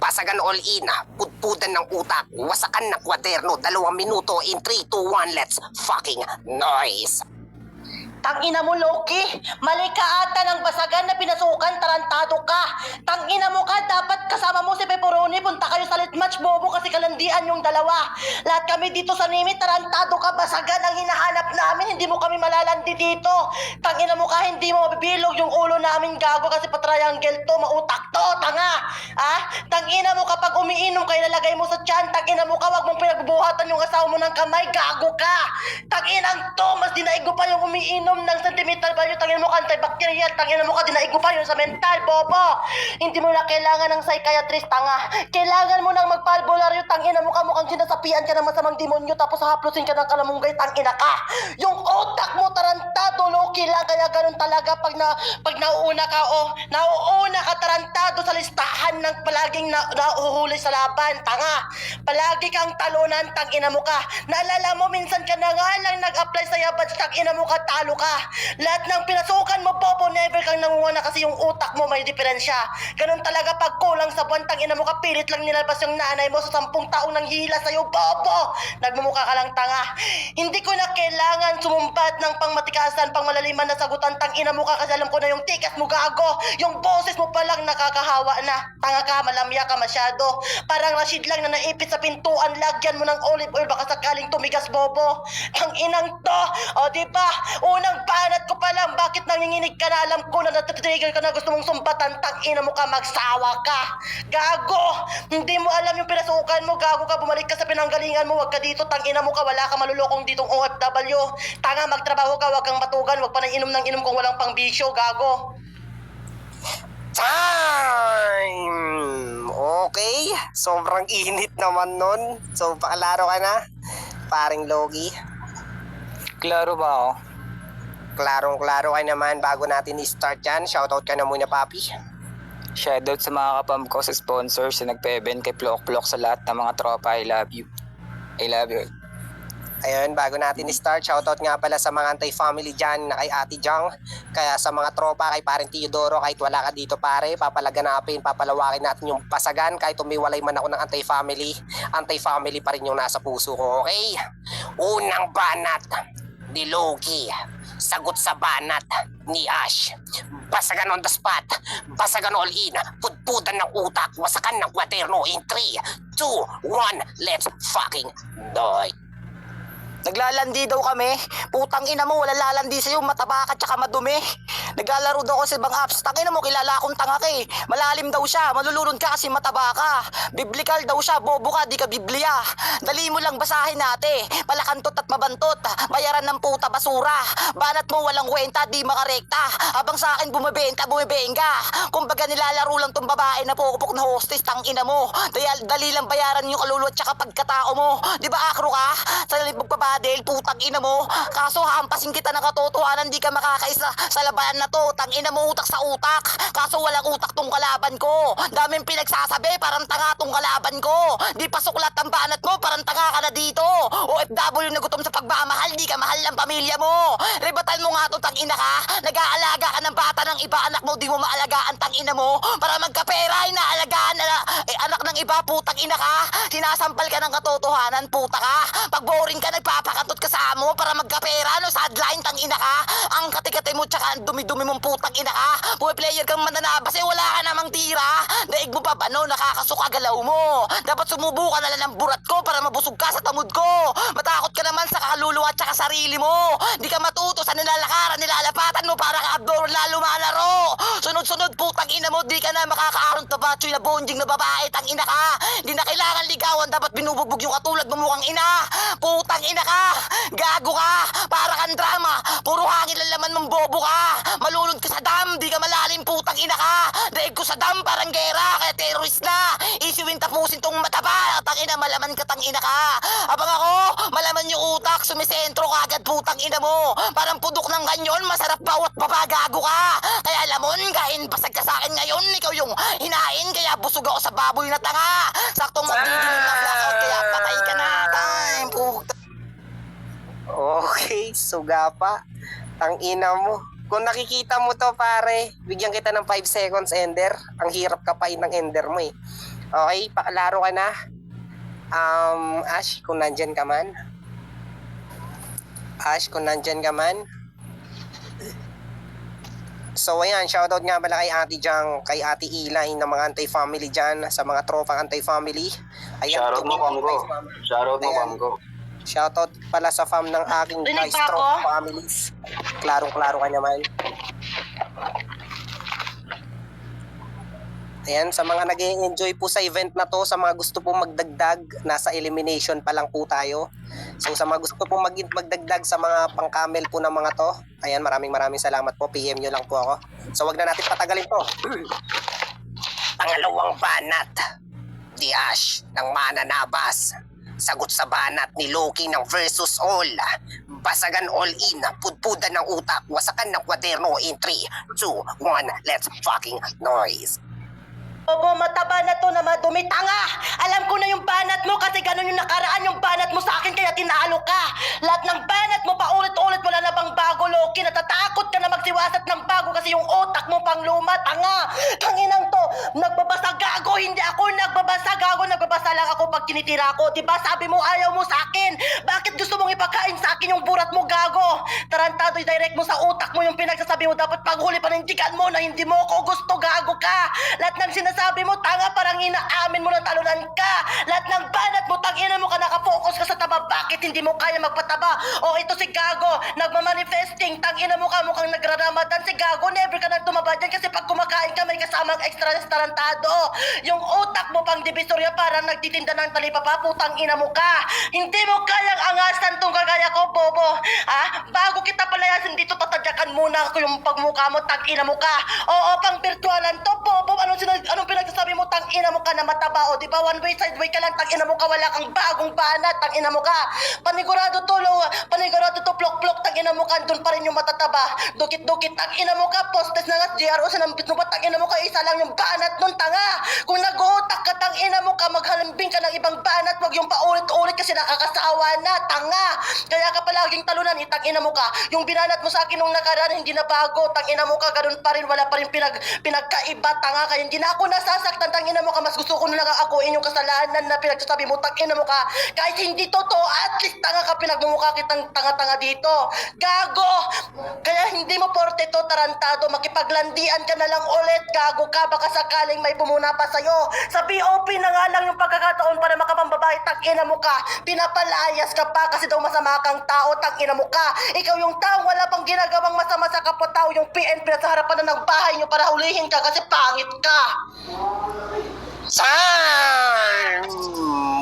Basagan all in, pudpudan ng utak, wasakan ng kwaderno, 2 minuto in 3, 2, 1, let's fucking noise. Tangina mo, Loki! Mali ka ata ng basagan na pinasukan, tarantado ka! Tangina mo ka, dapat kasama mo si Pepperoni, punta kayo sa match, bobo, kasi kalandian yung dalawa. Lahat kami dito sa Nimi, tarantado ka, basagan ang hinahanap namin, hindi mo kami malalandi dito. Tangina mo ka, hindi mo mabibilog yung ulo namin, gago, kasi pa-triangle to, mautak to, tanga! Tangina mo, kapag umiinom kayo, lalagay mo sa tiyan, tangina mo ka, wag mong pinagbuhatan yung asawa mo ng kamay, gago ka! Tanginang to, mas dinaig mo pa yung umiinom ng sentimental value, tangina mo ka, antibacterial, tangina mo ka, dinaig mo pa yun sa mental, bobo! Hindi mo na kailangan ng psychiatrist, tanga! Kailangan mo nang magpalbularyo, tangina mo ka, mukhang sinasapian ka ng masamang demonyo, tapos haplusin ka ng kalamunggay, tangina ka! Yung utak mo, tarantado, Loki lang, kaya ganun talaga pag nauuna ka, nauuna ka, tarantado sa listahan ng palaging nauhuli sa laban, tanga! Palagi kang talunan, tangina mo ka! Naalala mo, minsan ka na nga lang nag-apply sa yabat, tangina mo ka, talo ka! Lahat ng pinasukan mo, bobo, never kang nanguha kasi yung utak mo may diferensya. Ganun talaga pag kulang sa buwan, tangina mo ka, pilit lang nilabas yung nanay mo sa 10 taong nang hila sa'yo, bobo! Nagmumukha ka lang tanga. Hindi ko na kailangan sumumbat ng pangmatikasan, pangmalaliman na sagutan, tangina mo ka, kasi alam ko na yung tikas mo, gago. Yung boses mo palang nakakahawa na. Tanga ka, malamya ka masyado. Parang Rashid lang na naipit sa pintuan, lagyan mo ng olive oil, baka sakaling tumigas, bobo. Tanginang to, o diba? Unang banat ko pa lang, bakit nanginginig ka na? Alam ko na natitrigger ka na, gusto mong sumbatan, tangina mo ka, magsawa ka. Gago! Hindi mo alam yung pinasukan mo, gago ka, bumalik ka sa pinanggalingan mo, wag ka dito, tangina mo ka, wala ka malulokong ditong OFW. Tanga, magtrabaho ka, wag kang matugan, wag pa nang inom ng inom kung walang pang bisyo, gago. Time! Okay, sobrang init naman nun. So, pakalaro ka na, paring Logi. Klaro ba ako? Klarong-klaro ka naman bago natin i-start yan. Shoutout ka na muna, papi. Shoutout sa mga kapam ko sa sponsors na nagpe-event kay Plok sa lahat ng mga tropa. I love you. I love you. Ayun, bago natin i-start, shoutout nga pala sa mga anti-family dyan na kay Ate Jang. Kaya sa mga tropa, kay paring Teodoro, kahit wala ka dito pare, papalaganapin, papalawakin natin yung pasagan. Kahit umiwalay man ako ng anti-family pa rin yung nasa puso ko, okay? Unang banat ni Loki, sagot sa banat ni Ash. Basagan on the spot, basagan all in, pudpudan ng utak, wasakan ng kwaderno in 3, 2, 1, let's fucking die. Naglalandi daw kami. Putang ina mo, wala lalandi sa'yo, mataba ka tsaka madumi. Naglalaro daw ako sa ibang apps. Tangina mo, kilala akong tanga ka eh. Malalim daw siya, malulunod ka kasi mataba ka. Biblical daw siya, bobo ka, di ka Biblia. Dali mo lang basahin nate. Palakantot at mabantot, bayaran ng puta basura. Banat mo walang kwenta, di makarekta. Habang sa akin bumibenta, bumibenga. Kumbaga nilalaro lang tong babae na pukupok na hostess, tangina mo. Dali lang bayaran yung kaluluwa at tsaka pagkatao mo. Di ba akro ka? Sa pagpabadel, putang ina mo. Kaso hampasin kita ng katotohanan, di ka makakaisa sa labanan na to. Tangina mo, utak sa utak. Kaso walang utak tong kalaban ko. Daming pinagsasabi, parang tanga tong kalaban ko. Di pa suklat ang banat mo, parang tanga ka na dito. OFW na gutom sa pagmamahal, di ka mahal ng pamilya mo. Rebatan mo nga to, tangina ka. Nag-aalaga ka ng bata ng iba, anak mo, di mo maalagaan, tangina mo. Para magkapera, inaalagaan na anak ng iba, putang ina ka. Sinasampal ka ng katotohanan, puta ka. Pag boring ka, nagpapakatot ka sa amo para magkapera, no, sideline, tangina ka. Ang katikate mo, tsaka ang dumi-dumi mong putang ina ka. Buhay player kang mananabas, eh wala ka namang tira. Daig mo pa ba, no, nakakasuka galaw mo. Dapat sumubo ka na lang ng burat ko para mabusog ka sa tamod ko. Matakot ka naman sa kaluluwa at tsaka sarili mo. Di ka matuto sa nilalakaran, nilalapatan mo para ka abdor na lumalaro. Sunod-sunod, putang ina mo, di ka na makakaaron na batchoy na bonjing na babae, tangina ka. Di na kailangan ligawan, dapat binubugbog yung katulad mo mukhang ina. Putang ina ka, gago ka, para kang drama. Puro hangin lang laman mong bobo ka. Malulod ka sa dam, di ka malalim, putang ina ka. Daig ko sa dam, parang gera, kaya terrorist na. Isiwin tapusin tong mataba, tangina, malaman ka, tangina ka. Abang ako, malaman yung utak, sumisentro ka agad, putang ina mo. Parang pudok ng ganyon, masarap bawat papagago ka. Kaya alamon, kain basag ka sa akin ngayon, ikaw yung hinain, kaya busog ako sa baboy na tanga. Saktong magdidilim na blackout, kaya patay ka na. Time, puta. Okay, suga pa. Tangina mo. Kung nakikita mo to pare, bigyan kita ng 5 seconds ender. Ang hirap kapain ng ender mo eh. Okay, pakalaro ka na. Ash, kung nandyan ka man. So ayan, shoutout nga pala kay Ate Jang, kay Ate Eli ng mga anti-family dyan, sa mga tropang anti-family. Shoutout mo, Pamgo. Shoutout mo, Ayan. Pamgo. Shoutout pala sa fam ng aking Rinig guys ba trop ako? families. Klarong-klaro ka naman. Ayan, sa mga nag-enjoy po sa event na to, sa mga gusto pong magdagdag, nasa elimination pa lang po tayo. So sa mga gusto pong magdagdag sa mga pang-camel po ng mga to, ayan, maraming salamat po. PM nyo lang po ako. So wag na natin patagalin to. Pangalawang banat, di Ash ng Mananabas. Sagot sa banat ni Loki ng Versus All. Basagan all in, pudpudan ng utak, wasakan ng kwaderno in 3, 2, 1, let's fucking noise. Bobo, mataba na to na madumi. Tanga! Alam ko na yung banat mo kasi ganun yung nakaraan yung banat mo sa akin kaya tinalo ka. Lahat ng banat mo paulit-ulit wala na bang bago, Loki. Natatakot ka na magsiwasat ng bago kasi yung utak mo pang luma. Tanga! Tanginang to! Nagbabasa gago! Hindi ako nagbabasa gago! Nagbabasa lang ako pag tinitira ko. Diba sabi mo ayaw mo sa akin? Bakit gusto mong ipagkain sa akin yung burat mo, gago? Tarantado direct mo sa utak mo yung pinagsasabi mo. Dapat paghuli panindigan mo na hindi mo ako gusto, gago ka! Lahat ng sinasabi mo, tanga, parang inaamin mo na talunan ka. Lahat ng banat mo, tangina mo ka, nakapokus ka sa taba. Bakit hindi mo kaya magpataba? O ito si Gago, nagmamanifesting, tangina mo ka, mukhang nagraramadan. Si Gago, never ka nang tumaba dyan kasi pag kumakain ka, may kasamang extra tarantado. Yung utak mo pang divisorya, parang nagtitinda ng talipapa, putang ina mo ka. Hindi mo kayang angasan tong kagaya ko, bobo. Ha? Bago kita palayasin dito, tatadyakan muna ako yung pagmukha mo, tangina mo ka. Oo, pang virtualan to, bobo. Anong pinagsasabi mo, tangina mo ka na mataba, o di ba? One way, side way ka lang, tangina mo ka, wala kang bagong banat, tangina mo ka. Panigurado to, plok-plok, tangina mo ka, doon pa rin yung matataba. Dukit-dukit, tangina mo ka, postes na nga, GRO, sinambit mo ba, tangina mo ka, isa lang yung banat nun, tanga. Kung nag-uutak ka, tangina mo ka, maghalambing ka ng ibang banat, wag yung paulit-ulit kasi nakakasawa na, tanga. Kaya ka palaging talunan, tangina mo ka. Yung binanat mo sa akin nung nakaraan, hindi na bago, tangina mo ka, ganun pa rin, wala pa rin pinagkaiba, tanga ka, hindi na ako nasasaktan, tangina mo ka, mas gusto ko na lang akuin yung kasalanan na pinagsasabi mo, tangina mo ka, kahit hindi totoo, at least tanga ka, pinagmumukha kitang tanga-tanga dito, gago, kaya hindi mo porte to, tarantado, makipaglandian ka na lang ulit, gago ka, baka sakaling may pumuna pa sa'yo, sa BOP na nga lang yung pagkakataon para makapambabae, tangina mo ka, pinapalayas ka pa kasi daw masama kang tao, tangina mo ka, ikaw yung tao, wala pang ginagawang masama sa kapwa-tao, yung PNP na sa harapan na ng bahay nyo para hulihin ka kasi pangit ka. Sam!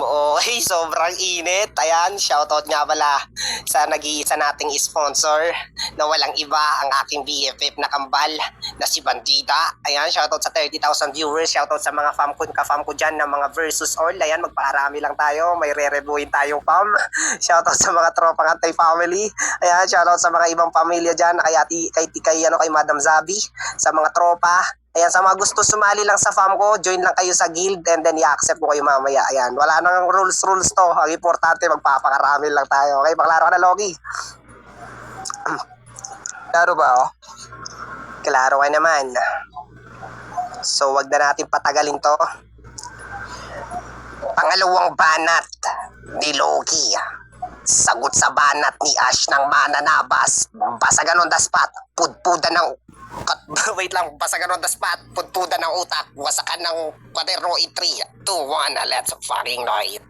Okay, sobrang init. Ayan, shoutout nga pala sa nag-iisa nating sponsor na walang iba, ang aking BFF na kambal na si Bandita. Ayan, shoutout sa 30,000 viewers. Shoutout sa mga ka-fam ko dyan na mga Versus All. Ayan, magpaarami lang tayo. May re-rebuin tayong fam. Shoutout sa mga tropang anti-family. Ayan, shoutout sa mga ibang pamilya dyan. Kay Madam Zabi. Sa mga tropa. Ayan, sa mga gusto sumali lang sa fam ko, join lang kayo sa guild and then i-accept ko kayo mamaya. Ayan, wala nang rules to. Ang importante, magpapakarami lang tayo. Okay, paklaro ka na, Logi. Klaro ba ako? Klaro ka naman. So, wag na natin patagalin to. Pangalawang banat ni Logi. Sagot sa banat ni Ash ng Mananabas. Basagan on the spot. Pudpudan ng... Wait lang, basagan on the spot. Pudpudan ng utak. Wasakan ng kwaderno in 3, 2, 1. Let's fucking noise.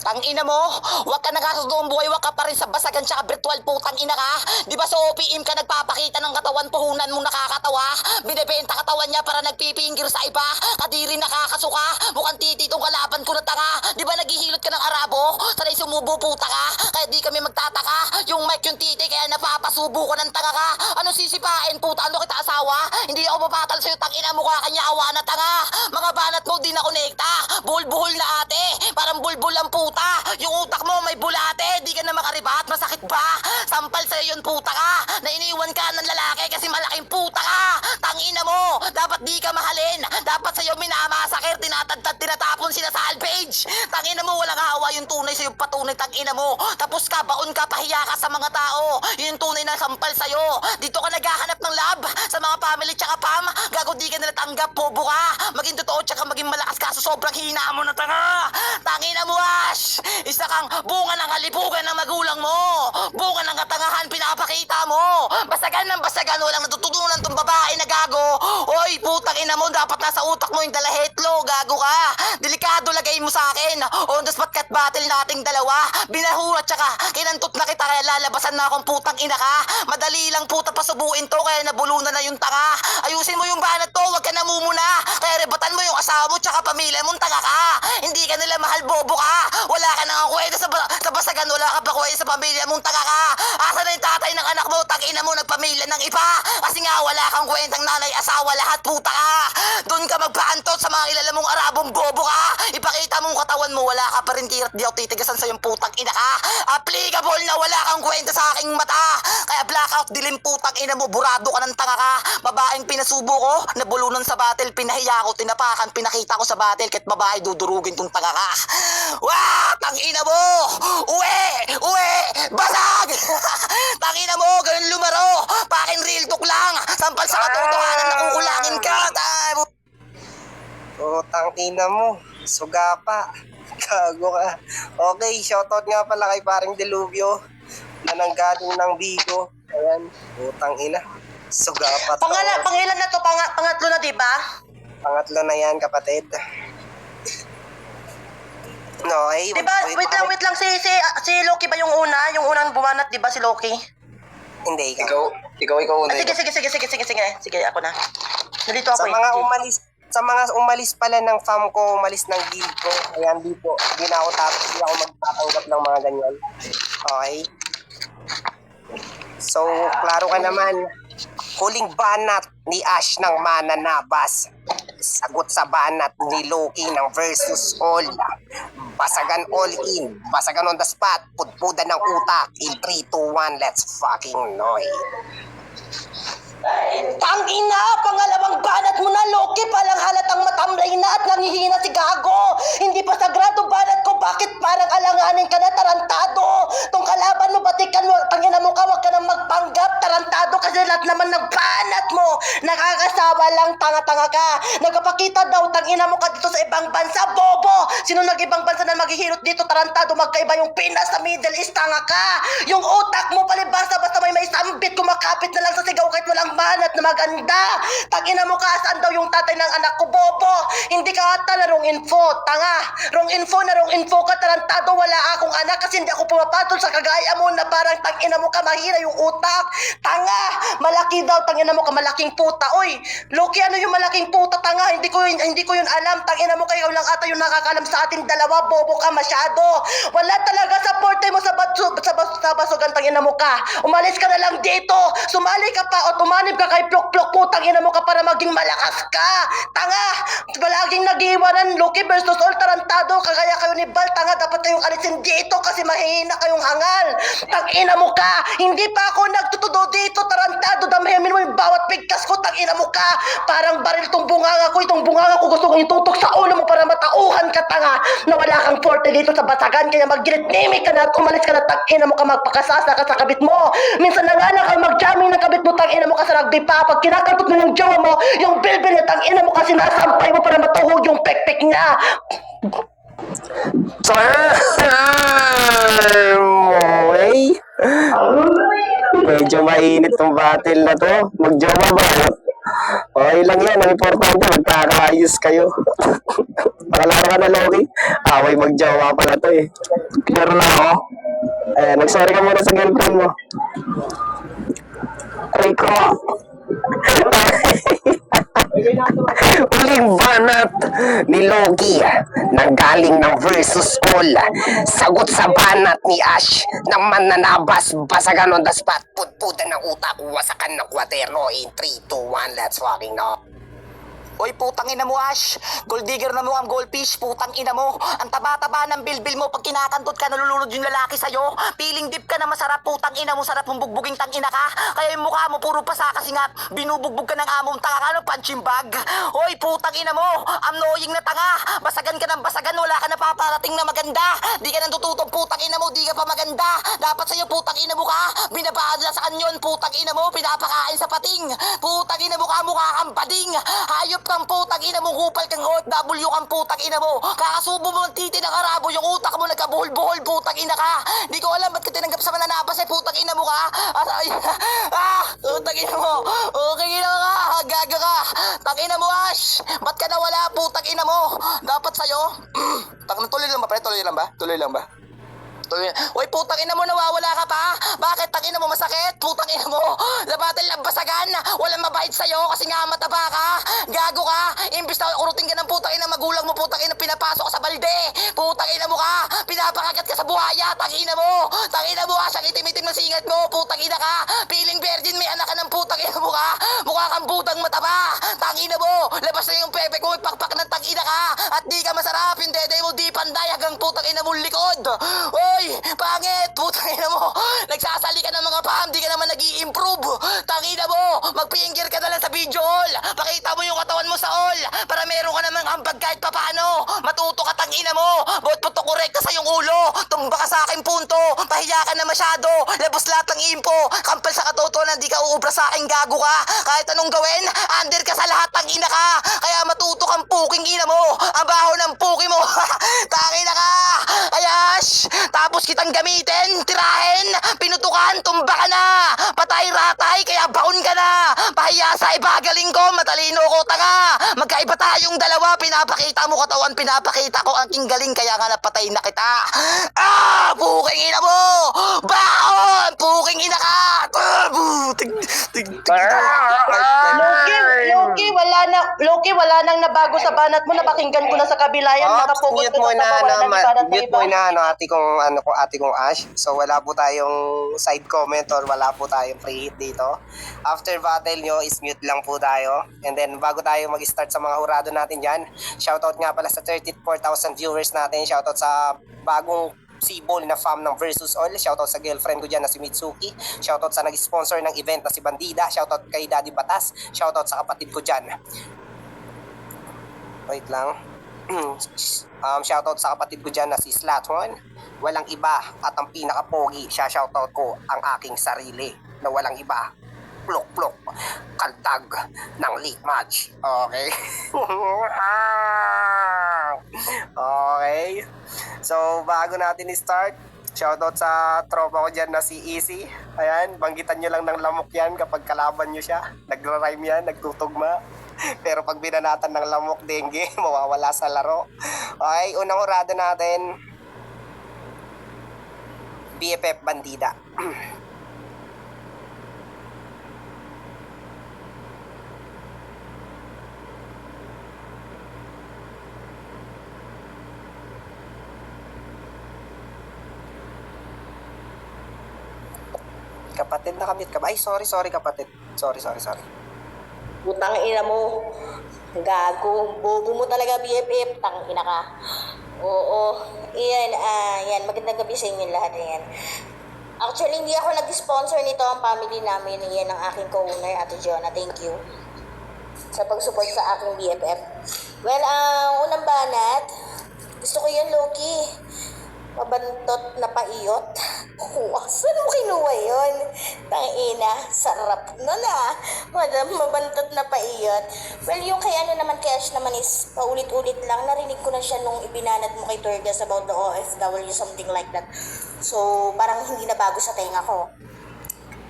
Tangina mo, wag ka nakakagawang buhay, wag ka pa rin sa basagan tsaka virtual, putang ina ka. Di ba sa OPM ka nagpapakita ng katawan, puhunan mong nakakatawa? Binibenta katawan niya para nagpipinggir sa iba. Kadiri nakakasuka, mukhang titi itong kalaban ko na tanga. Di ba naghihilot ka ng Arabo? Sanay sumubo, puta ka. Kaya di kami magtataka. Yung mic yung titi, kaya napapasubo ko ng tanga ka. Ano sisipain, puta? Ano kita asawa? Hindi ako mapatal sa'yo, tangina mo ka, kanya awa na tanga. Mga banat mo di na konekta. Buhol-buhol na ate, parang bulbul ang puta. Yung utak mo may bulate, di ka na makaribat, masakit ba? Sampal sa'yo yun, puta ka. Na iniwan ka ng lalaki kasi malaking puta ka. Tangina mo, dapat di ka mahalin. Dapat sa'yo minamasakir, tinatadtad, tinatapon sila sa alpage. Tangina mo, walang hawa yung tunay sa'yo, patunay, tangina mo. Tapos ka, baon ka, pahiya ka sa mga tao. Yung tunay na sampal sa'yo. Dito ka naghahanap ng love, love sa mga family tsaka pam. Gago di ka nila tanggap, bobo ka. Maging totoo tsaka maging malakas ka, so sobrang hina mo na tanga. Tangina mo, Ash. Isa kang bunga ng halipugan ng magulang mo. Bunga ng katangahan pinapakita mo. Basagan ng basagan, walang natututunan tong babae na gago. Oy, putang ina mo, dapat nasa utak mo yung dalahetlo, gago ka. Delikado lagay mo sa akin. On the spot cat battle nating dalawa. Binahurat tsaka kinantot na kita, kaya lalabasan na akong putang ina ka. Madali lang puta pasubuin to, kaya nabulunan na yung tanga. Ayusin mo yung banat to, wag ka namumuna. Kaya rebatan mo yung asawa mo tsaka pamilya mong tanga ka. Hindi ka nila mahal, bobo ka. Wala ka nang kwenta sa basagan, wala ka pa kwenta sa pamilya mong tanga ka. Asa na yung tatay ng anak mo, tangina mo nagpamilya ng iba. Kasi nga wala kang kwentang nanay, asawa, lahat puta ka. Doon ka magpaantot sa mga kilala mong Arabong bobo ka. Ipakita mong katawan mo, wala ka pa rin tirat, di ako titigasan sa yung putang ina ka. Applicable na wala kang kwenta sa aking mata. Kaya blackout, dilim putang ina mo, burado ka ng tanga ka. Babaeng pinasubo ko, nabulunan sa battle, pinahiya ko, tinapakan, pinakita ko sa battle, kahit babae dudurugin kung tanga ka. Wah, tangina mo! Uwe! Uwe! Basag! Tangina mo, ganun lumaro. Pakin real talk lang. Sampal sa katotohanan na kukulangin ka. Putang ina mo. Suga pa. Gago ka. Okay, shoutout nga pala kay paring Deluvio na nanggaling ng Bigo. Ayan, putang ina. Suga pa to. Pangilan na to? Pangatlo na, diba? Pangatlo na yan, kapatid. No, okay. Diba, wait lang, si Loki ba yung una? Yung unang bumanat, diba si Loki? Hindi, ikaw. Ikaw una. Sige, ako na. Nandito ako Sa mga umalis pala ng fam ko, umalis ng guild ko. Ayan, hindi na ako magtatanggap ng mga ganyan. Okay? So, klaro ka naman. Huling banat ni Ash ng Mananabas. Sagot sa banat ni Loki ng versus all. Basagan all in. Basagan on the spot. Pudpudan ng utak. In 3, 2, 1, let's fucking noy. Tangina, pangalawang banat mo na, Loki. Palang halatang matamlay na at nangihina si Gago. Hindi pa sagrado banat ko. Bakit parang alanganin ka na, tarantado? Tong kalaban mo, batikan mo. Tangina mo ka, wag ka nang magpanggap. Tarantado kasi lahat naman ng banat mo. Nakakasawa lang, tanga-tanga ka. Nagpapakita daw, tangina mo ka dito sa ibang bansa, bobo. Sino nag-ibang bansa na maghihirot dito, tarantado? Magkaiba yung Pinas sa Middle East, tanga ka. Yung utak mo palibasa, basta may sambit, kumakapit na lang sa sigaw kahit walang banat na maganda. Tangina mo ka, saan daw yung tatay ng anak ko, bobo? Hindi ka ata na wrong info, tanga. Wrong info ka, tarantado. Wala akong anak kasi hindi ako pumapatol sa kagaya mo na parang tangina mo ka, mahina yung utak. Tanga, malaki daw, tangina mo ka, malaking puta. Oy, Loki, ano yung malaking puta, tanga? Hindi ko yun alam. Tangina mo kayo lang ata yung nakakalam sa ating dalawa, bobo ka masyado. Wala talaga sa porte mo sa basugan, tangina mo ka. Umalis ka na lang dito. Sumali ka pa o tumanib ka kay Plok-Plok, putang ina mo ka para maging malakas ka. Tanga, palaging nag-iwanan, Loki versus all, tarantado. Kagaya kayo ni Bal, tanga, dapat kayong alisin dito kasi mahihina kayong hangal. Tangina mo ka, hindi pa ako nagtutudo dito, tarantado. Damhemin mo yung bawat bigkas ko, tangina mo ka. Parang baril itong bunganga ko, gusto kong itutok sa ulo mo para matauhan ka, tanga, na wala kang forte dito sa basagan. Kaya mag-gilit-nimik ka na at umalis ka na, tangina mo ka, magpakasasa ka sa kabit mo. Minsan na nga lang kayo mag-jamming ng kabit mo, tangina mo ka sa rugby pa. Pag kinakantot mo yung jowa mo, yung bilbil niya, tangina mo kasi nasampay mo para matuhog yung pek-pek niya. Okay. Medyo mainit tong battle na to. Magjowa ba? Okay lang yan. Ang importante, magkakaayos kayo. Pakalaro ka na, Loki. Away magjowa pala to eh. Clear na ako. Nag-sorry ka muna sa girlfriend mo. Ay ko. Huling banat ni Loki nanggaling ng versus all. Sagot sa banat ni Ash ng Mananabas. Basagan on the spot. Pudpudan ng utak. Wasakan ng kwaterno. In 3, 2, 1, let's fucking know. Oy, putang ina mo, Ash. Gold digger na mo ang goldfish, putang ina mo. Ang taba-taba ng bilbil mo pag kinakantot ka, nalulunod yung lalaki sa'yo. Feeling dip ka na masarap, putang ina mo, sarap mong bugbuging tang ina ka. Kaya yung mukha mo puro pasa kasi nga binubugbog ka ng among tanga ka, no, punching bag. Oy, putang ina mo, annoying na tanga. Basagan ka ng basagan, wala ka na paparating na maganda. Di ka nang tututong, putang ina mo, di ka pa maganda. Dapat sa'yo, putang ina mo ka. Binabaadla sa kanyon, putang ina mo, pinapakain sa pating. Putang ina mo ka, mukha kang pading. Hayop kang putang ina mo, kupal kang OFW kang putang ina mo. Kakasubo mo ang titi ng karabo, yung utak mo nagkabuhol-buhol, putang ina ka. Di ko alam ba't ka tinanggap sa mananabas eh, putang ina mo ka. Putang ina mo. Okay ina ka, gaga ka. Tang ina mo, Ash. Ba't ka nawala, putang ina mo? Dapat sa'yo. Tuloy lang ba, pre? Tuloy lang ba? Tuloy lang ba? Uy, putang ina mo, nawawala ka pa? Bakit? Tang ina mo, masakit? Putang ina mo, sa battle ng basagan, walang mabait sa'yo kasi nga mataba ka, gago ka, imbis na kurutin ka ng putang ina magulang mo, putang ina pinapasok ka sa balde, putang ina mo ka, pinapakagat ka sa buhaya, tang ina mo, asang itim-itim na singat mo, putang ina ka, piling virgin, may anak ka ng putang ina mo ka, mukha kang putang mataba, tang ina mo, labas na yung pepe ko, pakpak ng tang ina ka, at di ka masarap, yung dede mo di panday hanggang putang ina mong likod. Uy, pangit, putang ina mo, nagsasali ka ng mga pam, di ka naman nag-i-improve, tangina mo, mag-finger ka na lang sa video all, pakita mo yung katawan mo sa all, para meron ka namang ambag kahit papano, matuto ka tangina mo, bawat puto korek ka sa yung ulo, tumba ka sa akin punto, pahiya ka na masyado, labos lahat ng info, kampal sa katotohanan, di ka uubra sa akin, gago ka, kahit anong gawin, under ka sa lahat, tangina ka, kaya matuto kang puking ina mo, ang baho ng puki mo, tangina ka, ayash, tapos kitang gamitin, tirahin, pinutukan, tumba ka na, patay-ratay, kaya baon ka na, pahiya sa iba, galing ko, matalino ko, tanga, magkaiba tayong dalawa, pinapakita mo katawan, pinapakita ko ang king galing, kaya nga napatay na kita, puking ina mo, baon, puking ina ka, Loki, wala nang nabago sa banat mo, napakinggan ko na sa kabila yan, nakapugod Mute ka mo sa na, tawa, wala nang banat na mute iba. mo na, ate kong Ash. So, wala po tayong side comment or wala po tayong pre-hit dito. After battle nyo, is mute lang po tayo. And then, bago tayo mag-start sa mga hurado natin dyan, shoutout nga pala sa 34,000 viewers natin. Shoutout sa bagong Sibol na fam ng Versus All. Shoutout sa girlfriend ko dyan na si Mitsuki. Shoutout sa nag-sponsor ng event na si Bandida. Shoutout kay Daddy Batas. Shoutout sa kapatid ko dyan. Wait lang. Shoutout sa kapatid ko dyan na si Slathon. Walang iba at ang pinaka-pogi, siya shoutout ko ang aking sarili na walang iba. Plok-plok, kaltag ng late match. Okay? Okay. So, bago natin i-start, shoutout sa tropa ko dyan na si Easy. Ayan, banggitan nyo lang ng lamok yan kapag kalaban nyo siya. Nagra-rhyme yan, nagtutugma. Pero pag binanatan ng lamok, dengue, mawawala sa laro. Okay, unang urado natin, BFF Bandida. Kapatid na kamit ka ba? Ay, sorry kapatid. Sorry. Putang ina mo, gago, bobo mo talaga BFF, tang ina ka. Oo, yan, magandang gabi sa inyo lahat, yan. Actually, hindi ako nag-sponsor nito, ang family namin, yan ang aking co-owner, Ate Jonah, thank you sa pag-support sa aking BFF. Well, ang unang banat, gusto ko yan, Loki. Mabantot na paiyot. Saan mo kinuha yun? Tangina, sarap nun mabantot na paiyot. Well, yung kay kay Ash naman is paulit-ulit lang. Narinig ko na siya nung ibinanat mo kay Turgas about the OFW, something like that. So, parang hindi na bago sa tenga ko.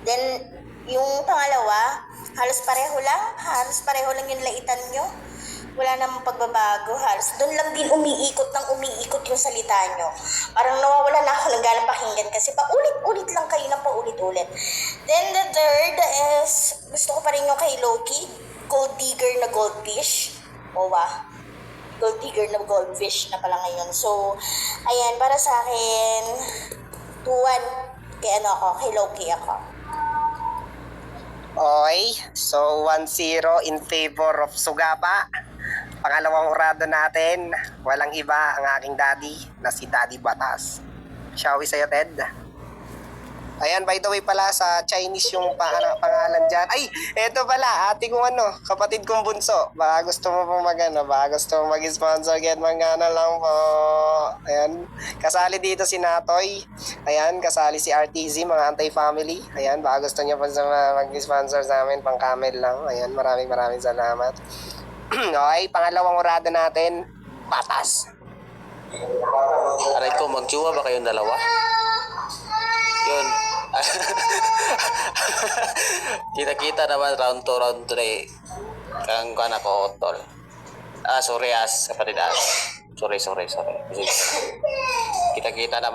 Then, yung pangalawa, halos pareho lang yung laitan nyo. Wala namang pagbabago, halos doon lang din umiikot yung salita nyo. Parang nawawala na ako ng ganang pakinggan kasi paulit-ulit lang kayo na paulit-ulit. Then the third is, gusto ko pa rin yung kay Loki, gold digger na goldfish. Gold digger na goldfish na pala ngayon. So, ayan, para sa akin, 2-1, kay Loki ako. Okay, so 1-0 in favor of Sugapa. Pangalawang urado natin, walang iba ang aking daddy na si Daddy Batas. Shall we sa'yo, Ted? Ayan, by the way pala, sa Chinese yung pangalan dyan. Ay, eto pala, ate kong kapatid kong bunso. Baka gusto mo pong baka gusto mo mag-sponsor, get mangana lang po. Ayan, kasali dito si Natoy. Ayan, kasali si RTZ, mga anti-family. Ayan, baka gusto niyo po mag-sponsor sa amin, pang camel lang. Ayan, maraming salamat. Okay, pangalawang urada natin, Patas. Aray ko, magjuwa ba kayong dalawa? Yun. Kita-kita naman round 2, round 3. Kang kana ko, tol. Sorry, kapatid As. Sorry. Kita-kita naman.